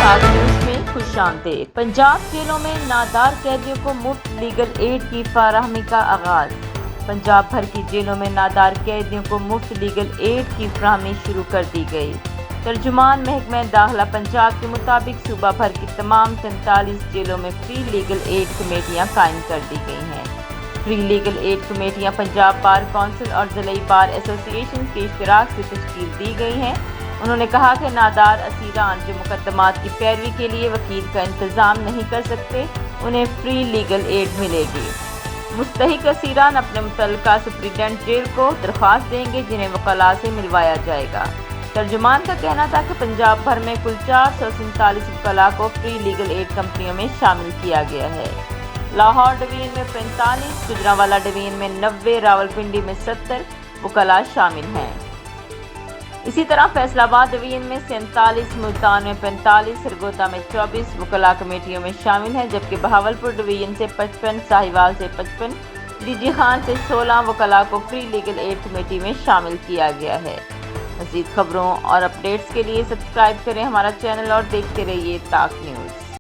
ताक न्यूज़ में खुशामदीद। पंजाब जेलों में नादार कैदियों को मुफ्त लीगल एड की फराहमी का आगाज। पंजाब भर की जेलों में नादार कैदियों को मुफ्त लीगल एड की फराहमी शुरू कर दी गई। तर्जुमान महकमा दाखिला पंजाब के मुताबिक सूबा भर की तमाम 43 जेलों में फ्री लीगल एड कमेटियां कायम कर दी गई हैं। फ्री लीगल एड कमेटियां पंजाब बार कौंसिल और ज़िले बार एसोसिएशन के इश्तराक से तश्कील दी गई हैं। उन्होंने कहा कि नादार असीरान जो मुकदमात की पैरवी के लिए वकील का इंतज़ाम नहीं कर सकते, उन्हें फ्री लीगल एड मिलेगी। मुस्तहिक असीरान अपने मुतल्लिका सुप्रीडेंट जेल को दरख्वास्त देंगे, जिन्हें वकला से मिलवाया जाएगा। तर्जुमान का कहना था कि पंजाब भर में कुल 447 वकला को फ्री लीगल एड कंपनियों में शामिल किया गया है। लाहौर डिवीजन में 45, गुजरांवाला डिवीजन में 90, रावलपिंडी में 70 वकला शामिल हैं। इसी तरह फैसलाबाद डिवीजन में 47, मुल्तान में 45, सरगोदा में 24 वकला कमेटियों में शामिल हैं, जबकि बहावलपुर डिवीजन से 55, साहिवाल से 55, डीजी खान से 16 वकला को फ्री लीगल एड कमेटी में शामिल किया गया है। मज़ीद खबरों और अपडेट्स के लिए सब्सक्राइब करें हमारा चैनल और देखते रहिए ताक न्यूज़।